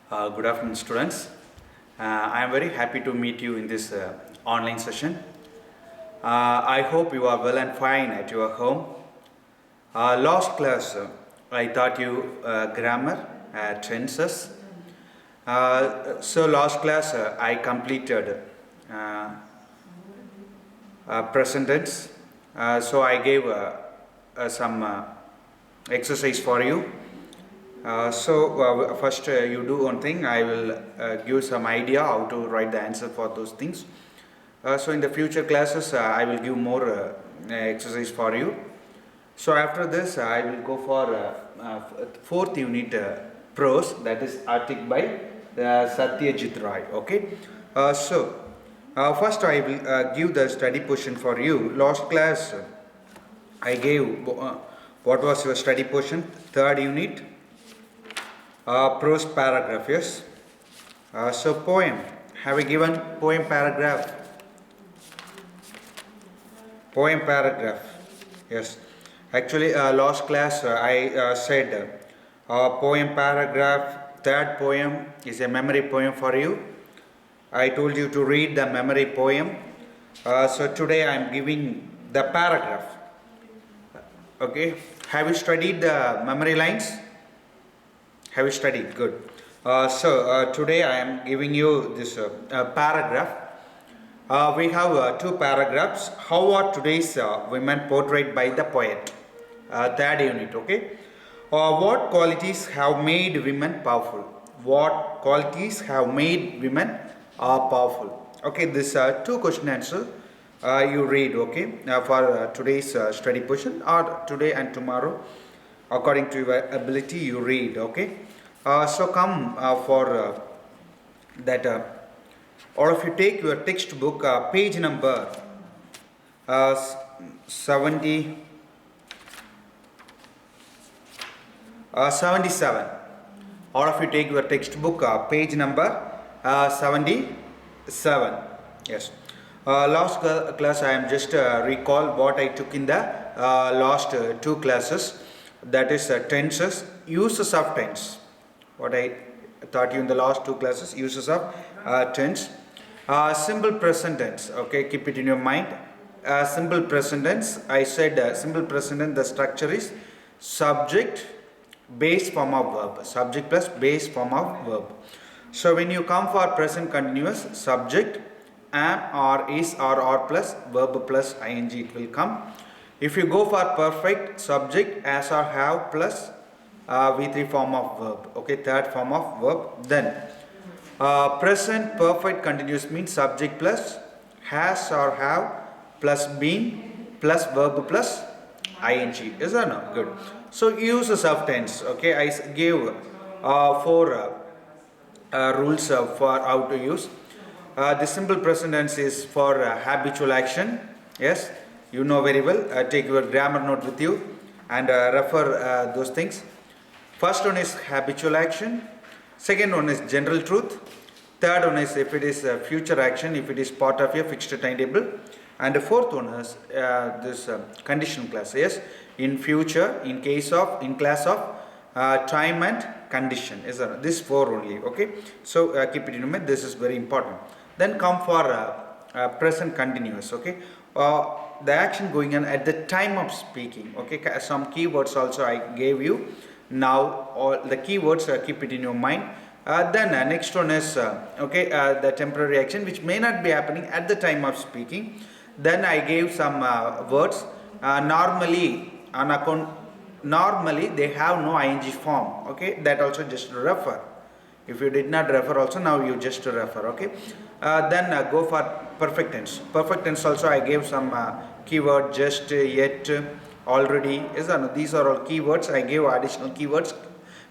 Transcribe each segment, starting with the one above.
Good afternoon, students. I am very happy to meet you in this online session. I hope you are well and fine at your home. Last class, I taught you grammar, tenses. So last class, I completed uh, present tense. So I gave some exercise for you. First you do one thing. I will give some idea how to write the answer for those things. So in the future classes I will give more exercise for you. So after this I will go for fourth unit prose, that is article by Satyajit Ray. Okay. First I will give the study portion for you. Last class I gave what was your study portion? Third unit. Prose paragraph, yes. So poem, have we given poem paragraph? Poem paragraph, yes. Actually last class I said poem paragraph, third poem is a memory poem for you. I told you to read the memory poem. So today I am giving the paragraph. Okay, have you studied the memory lines? Have you studied? Good. Today I am giving you this paragraph. We have two paragraphs. How are today's women portrayed by the poet? Third unit. Okay. What qualities have made women powerful? What qualities have made women powerful? Okay. This two question answer you read. Okay. For today's study portion, or today and tomorrow, according to your ability you read. Okay. So come for that all of you take your textbook page number 77. All of you take your textbook page number 77. Yes. Last class I am just recall what I took in the last two classes, that is tenses, uses of tense. What I taught you in the last two classes, uses of tense. Simple present tense, okay, keep it in your mind. Simple present tense, I said simple present tense, the structure is subject, base form of verb. Subject plus base form of verb. So when you come for present continuous, subject, am or is or are plus verb plus ing, it will come. If you go for perfect, subject, as or have plus V3 form of verb, okay, third form of verb. Then present perfect continuous means subject plus has or have plus been plus verb plus ing, is or no? Good. So uses of tense, okay, I gave four rules for how to use. The simple present tense is for habitual action, yes, you know very well. Take your grammar note with you and refer those things. First one is habitual action, second one is general truth, third one is if it is future action, if it is part of a fixed timetable, and the fourth one is this conditional clause, yes, in future, in case of, in class of, time and condition, is this four only. Okay, so keep it in mind, this is very important. Then come for present continuous. Okay, the action going on at the time of speaking. Okay, some keywords also I gave you. Now all the keywords keep it in your mind. Then next one is the temporary action which may not be happening at the time of speaking. Then I gave some words. Normally on account, normally they have no ing form. Okay, that also just refer. If you did not refer also, now you just refer. Okay. Then go for perfect tense. Perfect tense also I gave some keyword, just, yet, already, these are all keywords. I gave additional keywords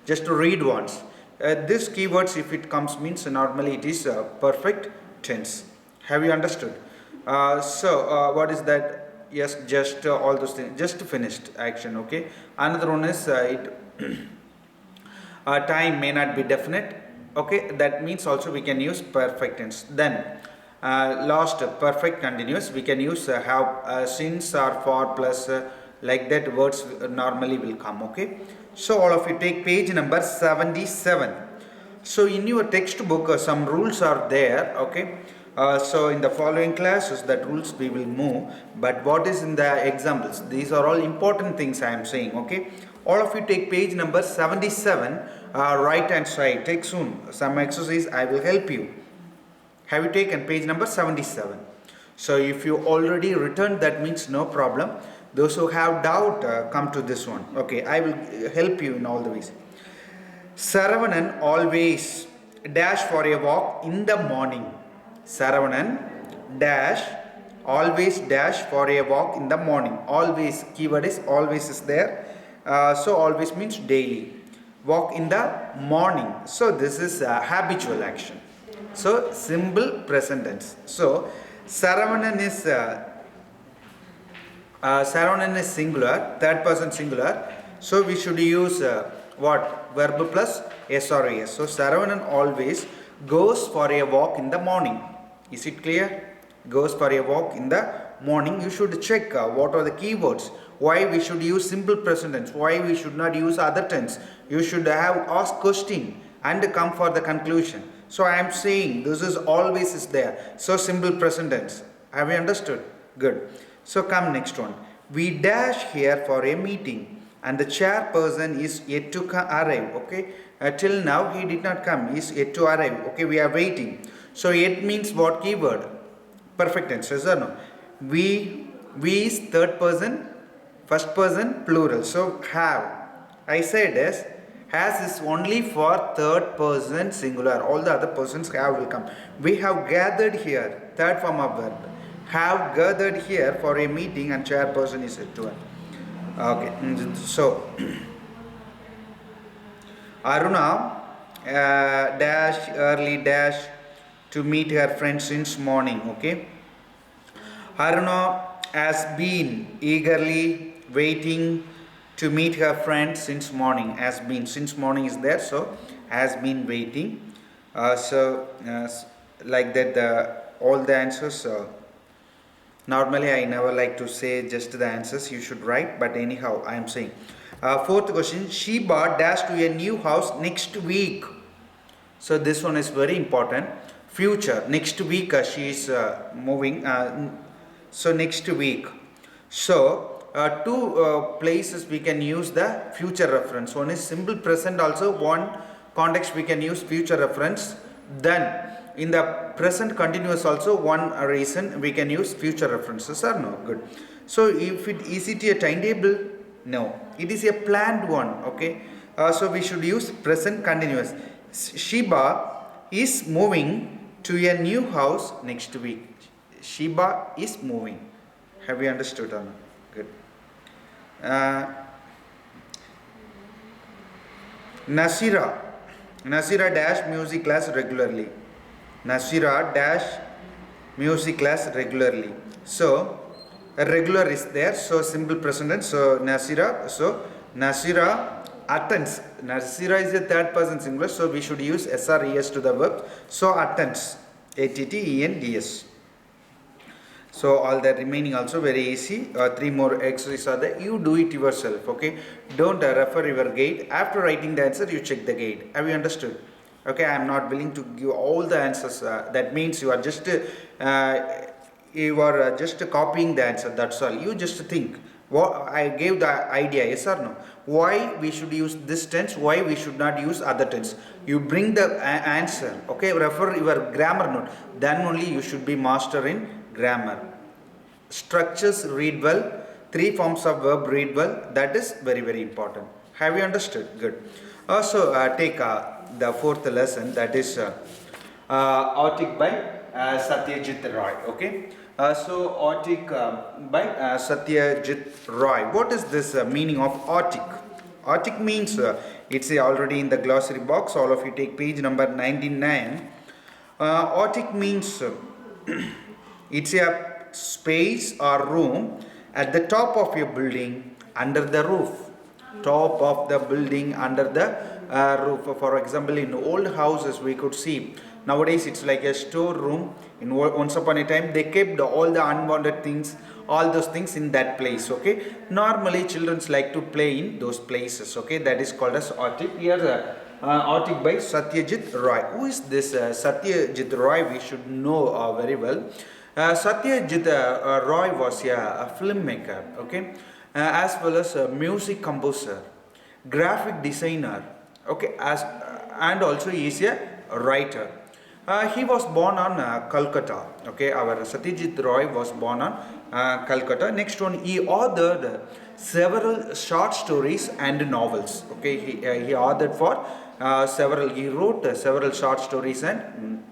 just to read once. This keywords, if it comes, means normally it is perfect tense. Have you understood? What is that? Yes, just all those things, just finished action. Okay. Another one is time may not be definite. Okay, that means also we can use perfect tense. Then last perfect continuous, we can use have, since or for plus like that words normally will come. Okay, so all of you take page number 77. So in your textbook some rules are there, okay. So in the following classes that rules we will move, but what is in the examples, these are all important things I am saying, okay. All of you take page number 77, right hand side, take soon some exercise, I will help you. Have you taken page number 77? So if you already returned, that means no problem. Those who have doubt, come to this one, okay. I will help you in all the ways. Saravanan always dash for a walk in the morning. Saravanan dash always dash for a walk in the morning. Always, keyword is always is there. So always means daily. Walk in the morning. So this is habitual action. So simple present tense. So Saravanan is singular, third person singular. So we should use what? Verb plus s or es. So Saravanan always goes for a walk in the morning. Is it clear? Goes for a walk in the morning. You should check what are the keywords. Why we should use simple present tense. Why we should not use other tense. You should have asked question and come for the conclusion. So I am saying this is always is there. So simple present tense. Have you understood? Good. So come next one. We dash here for a meeting and the chairperson is yet to arrive. Okay. Till now he did not come. He is yet to arrive. Okay. We are waiting. So yet means what keyword? Perfect tense. Yes or no? We is third person, first person plural. So have. I said yes. Has is only for third person singular. All the other persons have will come. We have gathered here. Third form of verb. Have gathered here for a meeting and chairperson is yet to arrive. Okay. So Aruna dash early dash to meet her friends since morning. Okay. Aruna has been eagerly waiting to meet her friends since morning. Has been, since morning is there, so has been waiting. Like that, all the answers. Normally I never like to say just the answers you should write, but anyhow I am saying. Fourth question, Sheba dash to a new house next week. So this one is very important. Future, next week she is moving. So next week. So two places we can use the future reference. One is simple present, also one context we can use future reference. Then in the present continuous also one reason we can use future references or no. Good. So if is it a timetable? No, it is a planned one. Okay. So we should use present continuous. Sheba is moving to a new house next week. Sheba is moving. Have you understood or not? Good. Nasira dash music class regularly. Nasira dash music class regularly. So regular is there. So simple present tense. So Nasira. So Nasira attends. Nasira is a third person singular. So we should use SRES to the verb. So attends. ATTENDS. So all the remaining also very easy. Three more exercises are there. You do it yourself. Okay. Don't refer your guide. After writing the answer, you check the guide. Have you understood? Okay. I am not willing to give all the answers. That means you are just copying the answer. That's all. You just think. What I gave the idea. Yes or no? Why we should use this tense? Why we should not use other tense? You bring the answer. Okay. Refer your grammar note. Then only you should be master in grammar. Structures read well. Three forms of verb read well. That is very, very important. Have you understood? Good. Also take the fourth lesson, that is Autic by Satyajit Roy. Okay. So Autic by Satyajit Roy. What is this meaning of Autic? Autic means it's already in the glossary box. All of you take page number 99. Autic means it's a space or room at the top of your building under the roof. Top of the building under the roof. For example, in old houses we could see. Nowadays it's like a storeroom. Once upon a time they kept all the unwanted things, all those things in that place. Okay. Normally children like to play in those places. Okay. That is called as attic. Here article by Satyajit Roy. Who is this Satyajit Roy? We should know very well. Satyajit Roy was a filmmaker, okay, as well as a music composer, graphic designer, okay, and also he is a writer. He was born on Calcutta. Okay, our Satyajit Roy was born on Calcutta. Next one, he authored several short stories and novels. Okay, he authored for several. He wrote several short stories and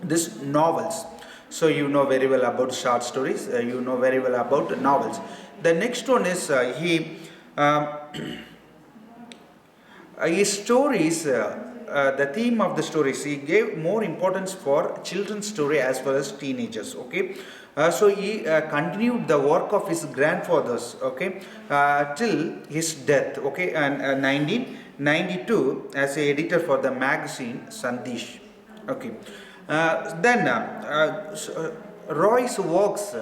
this novels. So you know very well about short stories. You know very well about novels. The next one is his stories. The theme of the stories, he gave more importance for children's story as well as teenagers. Okay, so he continued the work of his grandfathers, okay, till his death, okay, and 1992 as a editor for the magazine Sandesh. Okay, Roy's works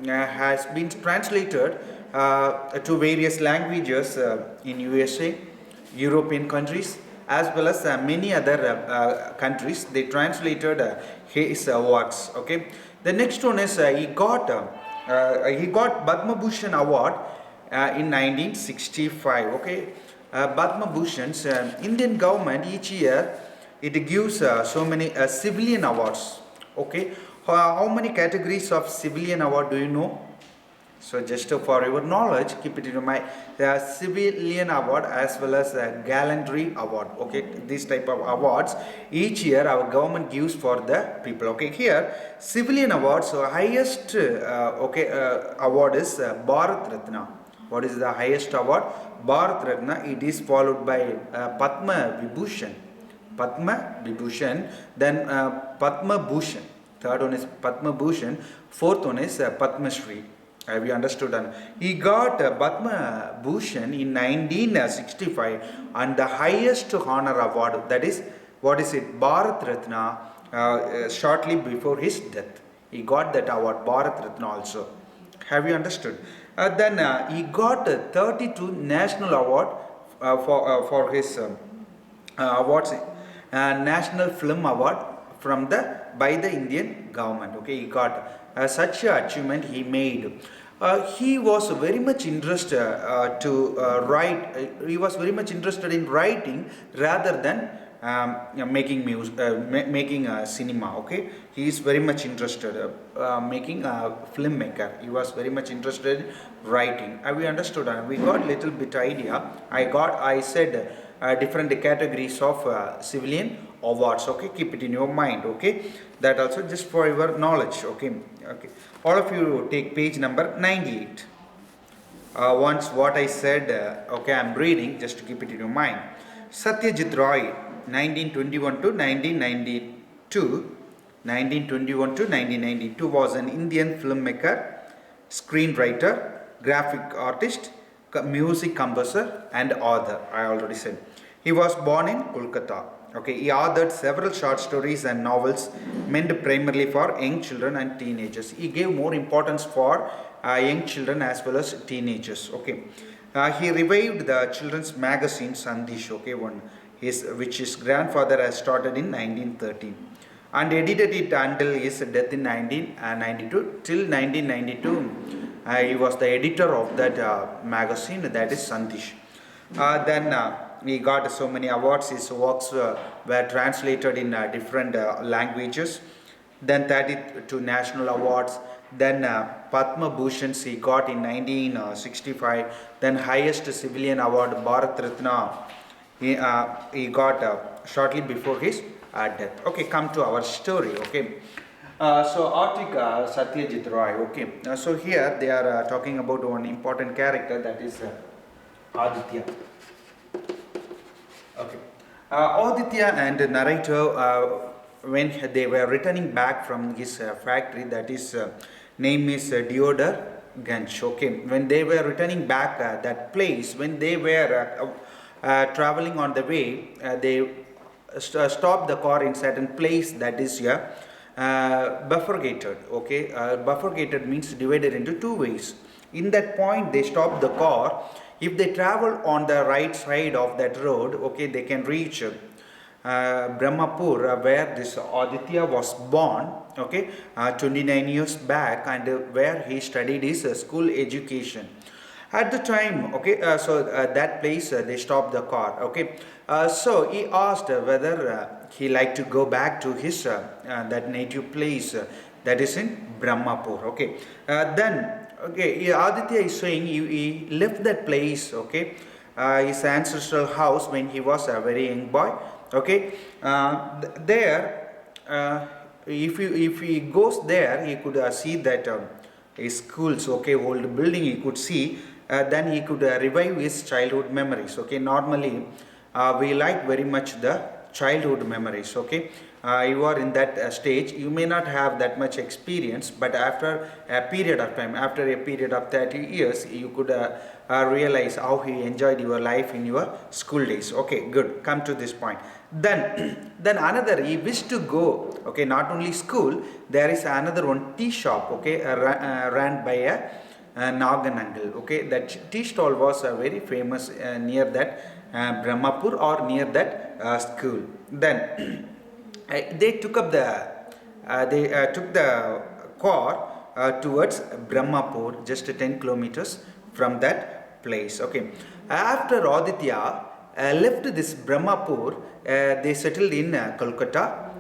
has been translated to various languages in USA, European countries, as well as many other countries. They translated his works. Okay, the next one is he got Padma Bhushan Award in 1965. Okay, Padma Bhushan's Indian government each year it gives so many civilian awards. Okay, how many categories of civilian award do you know? So just for your knowledge, keep it in mind. The civilian award as well as a gallantry award. Okay, this type of awards each year our government gives for the people. Okay, here civilian awards. So highest award is Bharat Ratna. What is the highest award? Bharat Ratna. It is followed by Padma Vibhushan. Padma Vibhushan. Then Padma Bhushan. Third one is Padma Bhushan. Fourth one is Padma Shri. Have you understood? And he got Padma Bhushan in 1965 and the highest honor award, that is, what is it? Bharat Ratna, shortly before his death. He got that award, Bharat Ratna also. Have you understood? Then he got 32 national award for his awards, National Film Award by the Indian government. Okay, he got such a achievement he made. He was very much interested to write. He was very much interested in writing rather than making music, making cinema. Okay, he is very much interested making a filmmaker. He was very much interested in writing. Have we understood? We got little bit idea. I said different categories of civilian awards. Okay, keep it in your mind. Okay, that also just for your knowledge. Okay, all of you take page number 98. Once what I said, okay, I'm reading just to keep it in your mind. Satyajit Roy, 1921 to 1992. 1921 to 1992 was an Indian filmmaker, screenwriter, graphic artist, music composer and author. I already said. He was born in Kolkata. Okay, he authored several short stories and novels meant primarily for young children and teenagers. He gave more importance for young children as well as teenagers. Okay, he revived the children's magazine Sandesh. Okay, which his grandfather has started in 1913 and edited it until his death in 1992. Till 1992, he was the editor of that magazine, that is Sandesh. Then he got so many awards. His works were translated in different languages. Then 32 national awards. Then Padma Bhushans he got in 1965. Then highest civilian award Bharat Ratna he got shortly before his death. Okay, come to our story. Okay, so Artika Satyajit Roy. Okay, so here they are talking about one important character, that is Aditya. Okay, Aditya and the narrator when they were returning back from his factory, that is name is Deodar Ganj. Okay, when they were returning back that place, when they were traveling on the way, they stopped the car in certain place, that is bifurcated. Okay, bifurcated means divided into two ways. In that point they stopped the car. If they travel on the right side of that road, okay, they can reach Brahmapur, where this Aditya was born, okay, 29 years back, and where he studied his school education. At the time, okay, that place they stopped the car, okay. So he asked whether he liked to go back to his that native place that is in Brahmapur, okay. Then, okay, Aditya is saying he left that place, okay, his ancestral house when he was a very young boy, okay. There, if he goes there, he could see that his schools, okay, old building he could see. Then he could revive his childhood memories, okay. Normally we like very much the childhood memories, okay. You are in that stage, you may not have that much experience, but after a period of time, after a period of 30 years, you could realize how he enjoyed your life in your school days, okay. Good, come to this point. Then then another, he wished to go, okay, not only school, there is another one, tea shop, okay, ran by a Nagan uncle, okay. That tea stall was very famous near that Brahmapur, or near that school. Then they took up the took the car towards Brahmapur, just 10 kilometers from that place, okay. After Aditya left this Brahmapur, they settled in Kolkata.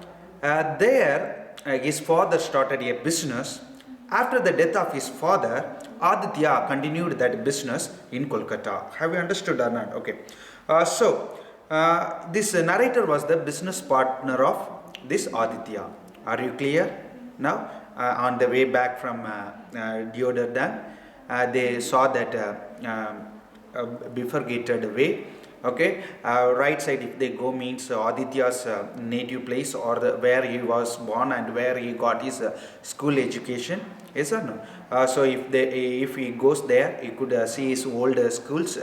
There his father started a business. After the death of his father, Aditya continued that business in Kolkata. Have you understood or not? Okay. This narrator was the business partner of this Aditya. Are you clear now? On the way back from Diodar, they saw that bifurcated way. Okay, right side if they go means Aditya's native place, or where he was born and where he got his school education. Yes or no? So if he goes there, he could see his old schools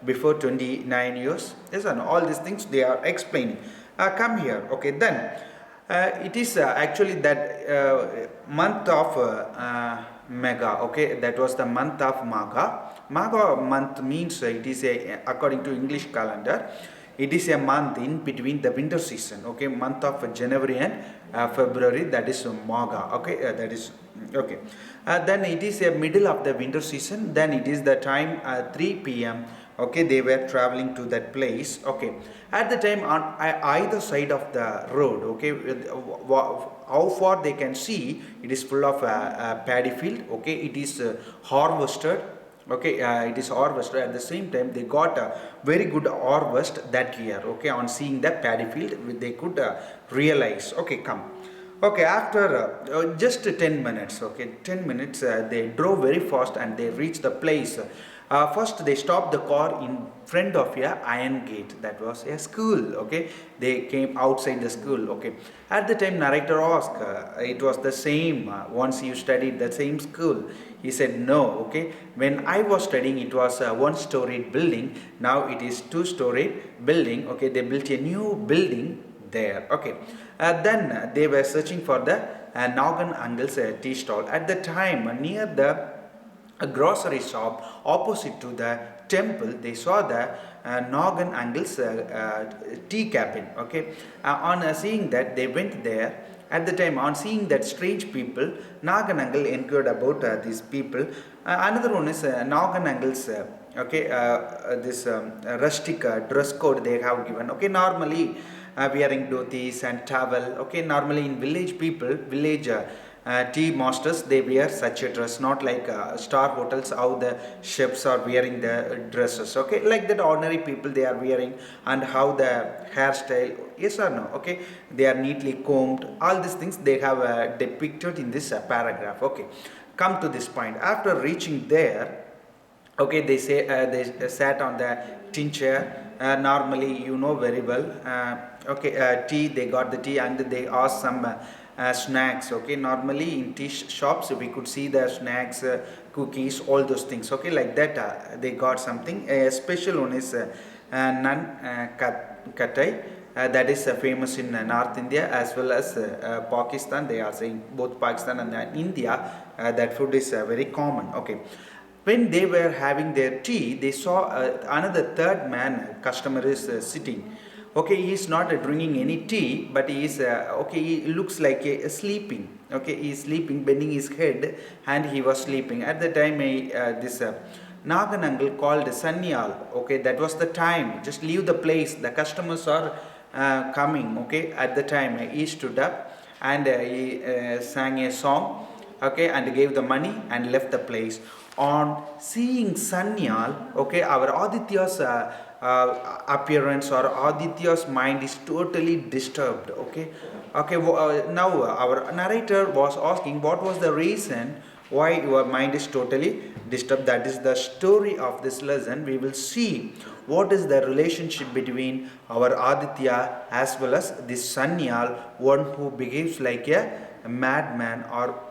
before 29 years. Yes or no? All these things they are explaining. Come here. Okay, then it is actually that month of Mega. Okay, that was the month of Magha. Magha month means it is a, according to English calendar, it is a month in between the winter season, okay, month of January and February, that is Magha, okay, that is okay. Then it is a middle of the winter season, then it is the time 3 p.m. okay, they were traveling to that place, okay. At the time on either side of the road, okay, how far they can see, it is full of paddy field, okay, it is harvested, okay. It is harvested. At the same time they got a very good harvest that year, okay. On seeing the paddy field they could realize, okay, come. Okay, after just 10 minutes, okay, 10 minutes, they drove very fast and they reached the place. First they stopped the car in front of a iron gate, that was a school, okay. They came outside the school, okay. At the time narrator asked, it was the same, once you studied the same school. He said no, okay. When I was studying it was a one-storied building, now it is two-storied building, okay. They built a new building there, okay. Then they were searching for the Nagan uncle's tea stall. At the time near the grocery shop opposite to the temple, they saw the Nagan uncle's tea cabin, okay. On seeing that they went there. At the time on seeing that strange people, Nagan uncle inquired about these people. Another one is Nagan uncle's okay, this rustic dress code they have given, okay. Normally wearing dhotis and towel, okay. Normally in village people, village tea masters, they wear such a dress, not like star hotels how the chefs are wearing the dresses, okay. Like that ordinary people they are wearing, and how the hairstyle, yes or no, okay. They are neatly combed, all these things they have depicted in this paragraph, okay. Come to this point. After reaching there, okay, they say they sat on the tin chair. Normally you know very well, okay, tea, they got the tea and they asked some snacks, okay. Normally in tea shops we could see the snacks, cookies, all those things, okay. Like that they got something. A special one is nan katai, that is famous in North India as well as Pakistan. They are saying both Pakistan and India, that food is very common, okay. When they were having their tea, they saw another third man, customer is sitting. Okay, he is not drinking any tea, but he is okay. He looks like sleeping. Okay, he is sleeping, bending his head, and he was sleeping. At the time, this Nagan uncle called Sanyal. Okay, that was the time. Just leave the place. The customers are coming. Okay, at the time he stood up and he sang a song. Okay, and gave the money and left the place. On seeing Sanyal, okay, our Aditya's appearance or Aditya's mind is totally disturbed. Okay, okay. Now our narrator was asking what was the reason why your mind is totally disturbed. That is the story of this lesson. We will see what is the relationship between our Aditya as well as this Sanyal, one who behaves like a madman or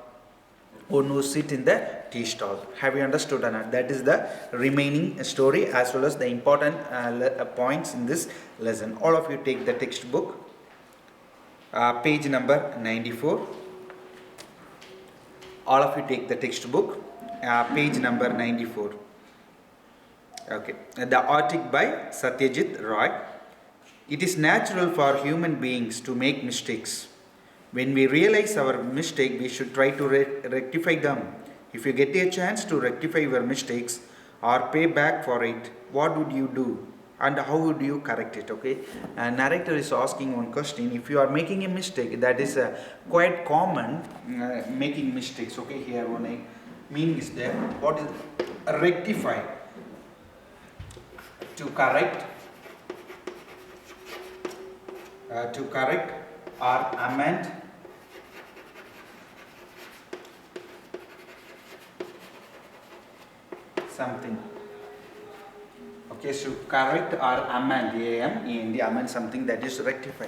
one who sit in the tea stall. Have you understood or not? That is the remaining story as well as the important points in this lesson. All of you take the textbook, page number 94. All of you take the textbook, page number 94. Okay, the article by Satyajit Roy. It is natural for human beings to make mistakes. When we realize our mistake, we should try to rectify them. If you get a chance to rectify your mistakes or pay back for it, what would you do? And how would you correct it? Okay, narrator is asking one question. If you are making a mistake, that is quite common, making mistakes. Okay, here one meaning is there. What is rectify? To correct, or amend something. Okay, so correct or amend, amend something, that is rectify.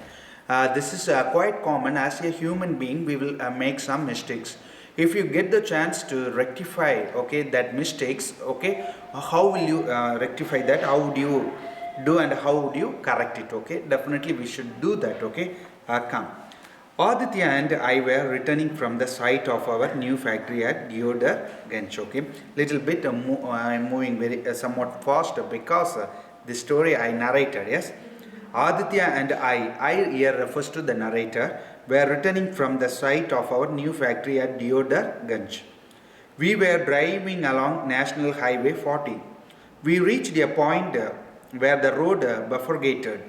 This is quite common. As a human being, we will make some mistakes. If you get the chance to rectify, okay, that mistakes, okay, how will you rectify that? How would you do and how would you correct it? Okay, definitely we should do that. Okay, come. Aditya and I were returning from the site of our new factory at Deodarganj. Okay, little bit I'm moving very somewhat fast because the story I narrated. Yes, Aditya and I here refers to the narrator, were returning from the site of our new factory at Deodarganj. We were driving along National Highway 40. We reached a point where the road bifurcated.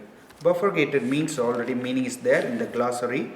Bifurcated means already meaning is there in the glossary.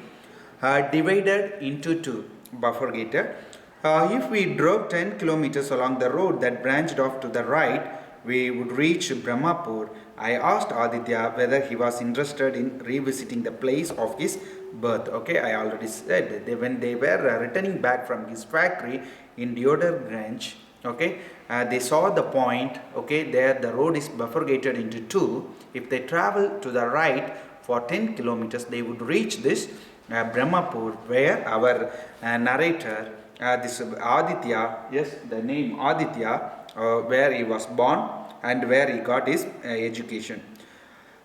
Divided into two. Bifurcated. If we drove 10 kilometers along the road that branched off to the right, we would reach Brahmapur. I asked Aditya whether he was interested in revisiting the place of his birth. Okay, I already said when they were returning back from his factory in Deodarganj, okay, they saw the point. Okay, there the road is bifurcated into two. If they travel to the right for 10 kilometers, they would reach this Brahmapur, where our narrator, this Aditya, yes, the name Aditya, where he was born and where he got his education,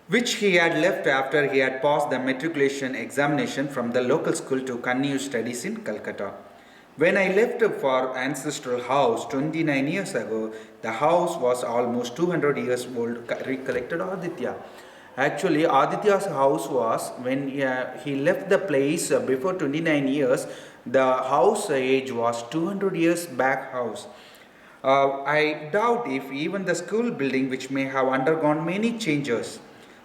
which he had left after he had passed the matriculation examination from the local school to continue studies in Calcutta. When I left for ancestral house 29 years ago, the house was almost 200 years old, recollected Aditya. Actually, Aditya's house was, when he left the place before 29 years, the house age was 200 years back house. I doubt if even the school building, which may have undergone many changes,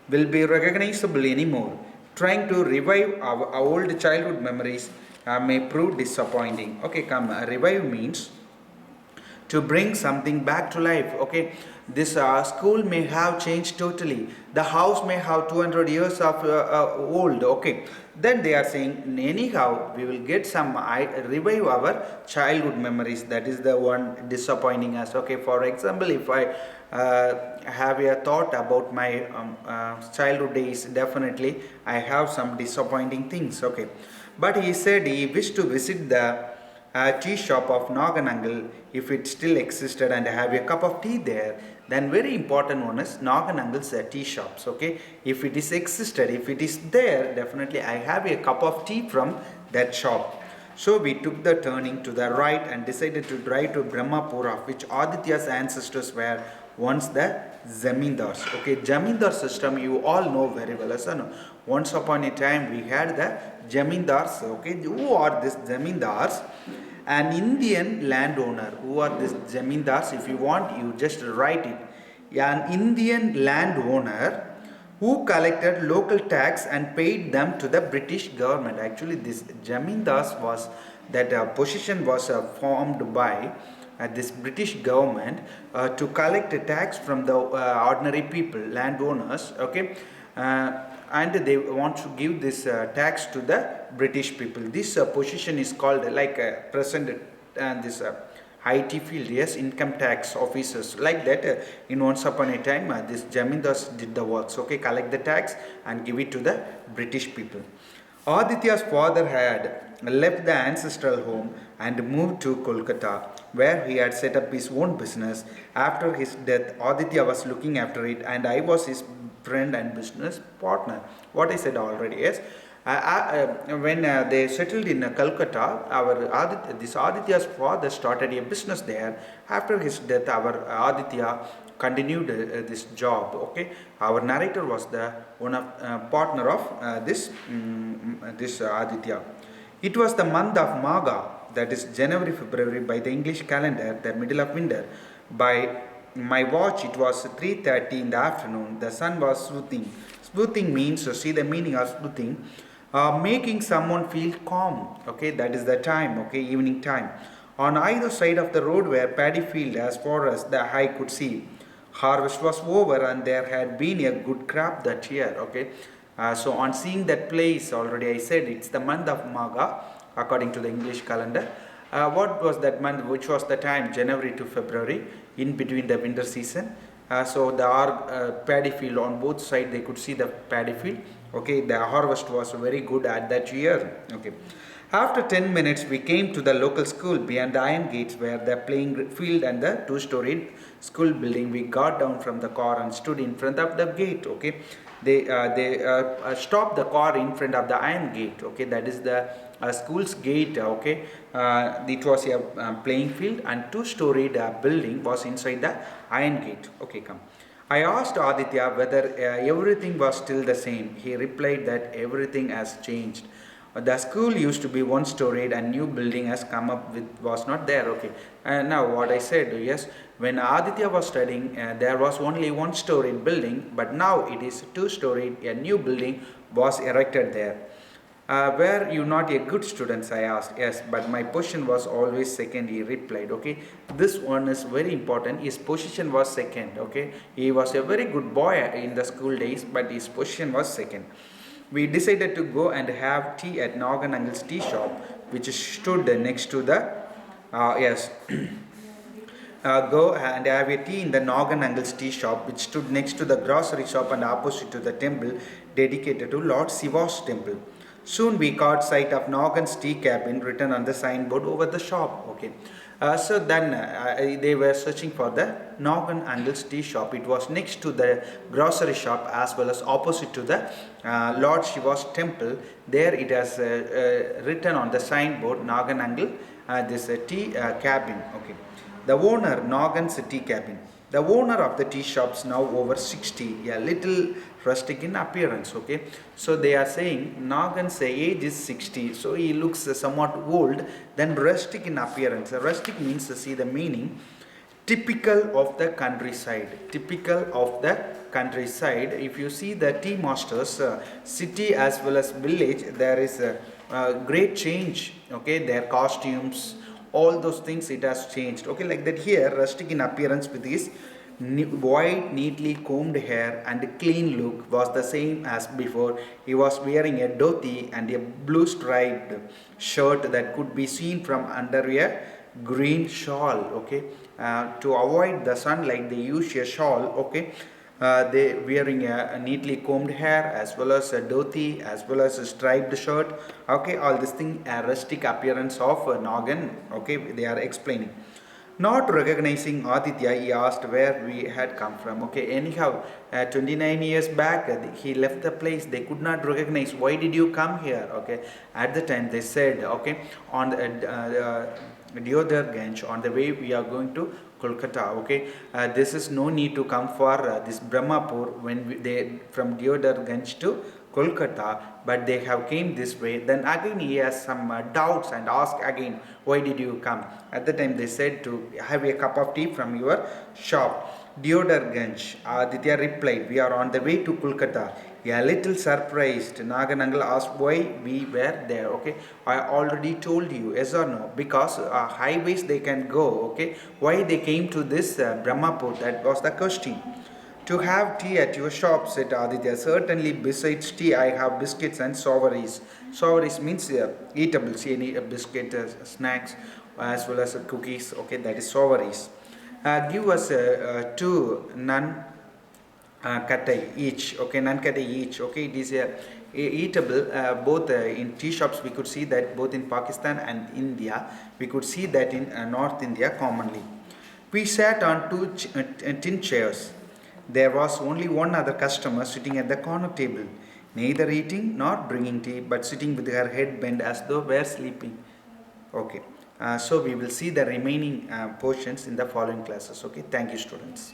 will be recognizable anymore. Trying to revive our old childhood memories may prove disappointing. Okay, come. Revive means to bring something back to life. Okay, this school may have changed totally. The house may have 200 years of old. Okay, then they are saying anyhow we will get some revive our childhood memories. That is the one disappointing us. Okay, for example, if I have a thought about my childhood days, definitely I have some disappointing things. Okay, but he said he wished to visit the tea shop of Naganangal if it still existed and have a cup of tea there. Then very important one is Naganangal's tea shops. Okay, if it is existed, if it is there, definitely I have a cup of tea from that shop. So we took the turning to the right and decided to drive to Brahmapur, of which Aditya's ancestors were once the zamindars. Okay, zamindar system you all know very well. As no? Once upon a time we had the zamindars. Okay, who are these zamindars? An Indian landowner. Who are these zamindars? If you want, you just write it. An Indian landowner who collected local tax and paid them to the British government. Actually, this Jamindars was that position was formed by this British government to collect a tax from the ordinary people, landowners. Okay, and they want to give this tax to the British people. This position is called like present this. IT field, yes, income tax officers, like that. In once upon a time, this Jamindars did the works, okay, collect the tax and give it to the British people. Aditya's father had left the ancestral home and moved to Kolkata, where he had set up his own business. After his death, Aditya was looking after it, and I was his friend and business partner. What I said already, yes. When they settled in Calcutta, this Aditya's father started a business there. After his death, our Aditya continued this job. Okay, our narrator was the one of partner of this Aditya. It was the month of Maga, that is January February by the English calendar, the middle of winter. By my watch, it was 3:30 in the afternoon. The sun was smoothing. Smoothing means, see the meaning of smoothing, making someone feel calm. Okay, that is the time. Okay, evening time. On either side of the road were paddy field as far as the eye could see. Harvest was over and there had been a good crop that year. Okay, so on seeing that place, already I said it's the month of Maga according to the English calendar. What was that month? Which was the time? January to February, in between the winter season. So the paddy field on both sides, they could see the paddy field. Okay, the harvest was very good at that year. Okay, after 10 minutes we came to the local school beyond the iron gates, where the playing field and the two-storied school building. We got down from the car and stood in front of the gate. Okay, they stopped the car in front of the iron gate. Okay, that is the school's gate. Okay, it was a playing field and two-storied building was inside the iron gate. Okay, come. I asked Aditya whether everything was still the same. He replied that everything has changed. The school used to be one storied and new building has come up with was not there. Okay, now what I said, yes, when Aditya was studying, there was only one storied building, but now it is two storied. A new building was erected there. Were you not a good student? I asked. Yes, but my position was always second, he replied. Okay, this one is very important. His position was second. Okay, he was a very good boy in the school days, but his position was second. We decided to go and have tea at Nagan Uncle's tea shop, which stood next to the yes. Go and have a tea in the Nagan Uncle's tea shop, which stood next to the grocery shop and opposite to the temple dedicated to Lord Shiva's temple. Soon we caught sight of Nagan's tea cabin written on the signboard over the shop. Okay, so then they were searching for the Nagan Uncle's tea shop. It was next to the grocery shop as well as opposite to the Lord Shiva's temple. There it has written on the signboard Nagan Uncle this tea cabin. Okay, the owner Nagan's tea cabin. The owner of the tea shops now over 60, a little rustic in appearance. Okay, so they are saying Nagan's age is 60, so he looks somewhat old. Then rustic in appearance. Rustic means, see the meaning, typical of the countryside. Typical of the countryside. If you see the tea masters, city as well as village, there is a great change. Okay, their costumes, all those things, it has changed. Okay, like that here, rustic in appearance with his white neatly combed hair and clean look was the same as before. He was wearing a dhoti and a blue striped shirt that could be seen from under a green shawl. Okay, to avoid the sunlight they use a shawl. Okay, they wearing a neatly combed hair as well as a dhoti as well as a striped shirt. Okay, all this thing a rustic appearance of Nagan. Okay, they are explaining. Not recognizing Aditya, he asked where we had come from. Okay, anyhow, 29 years back he left the place. They could not recognize. Why did you come here? Okay, at the time they said, okay, on the Diodar Ganj, on the way we are going to Kolkata. Okay, this is no need to come for this Brahmapur when they from Deodarganj to Kolkata, but they have came this way. Then again he has some doubts and ask again, why did you come? At the time they said to have a cup of tea from your shop. Deodarganj. Aditya replied, we are on the way to Kolkata. A little surprised, Naganangal asked why we were there. Okay, I already told you, yes or no? Because highways they can go. Okay, why they came to this Brahmapur? That was the question. To have tea at your shop, said Aditya. Certainly, besides tea, I have biscuits and savories. Savories means eatables, any biscuit, snacks, as well as cookies. Okay, that is savories. Give us two naan katai each. Okay, naan katai each. Okay, it is eatable. Both in tea shops, we could see that both in Pakistan and India. We could see that in North India commonly. We sat on two tin chairs. There was only one other customer sitting at the corner table, neither eating nor drinking tea, but sitting with her head bent as though were sleeping. Okay, so we will see the remaining portions in the following classes. Okay, thank you, students.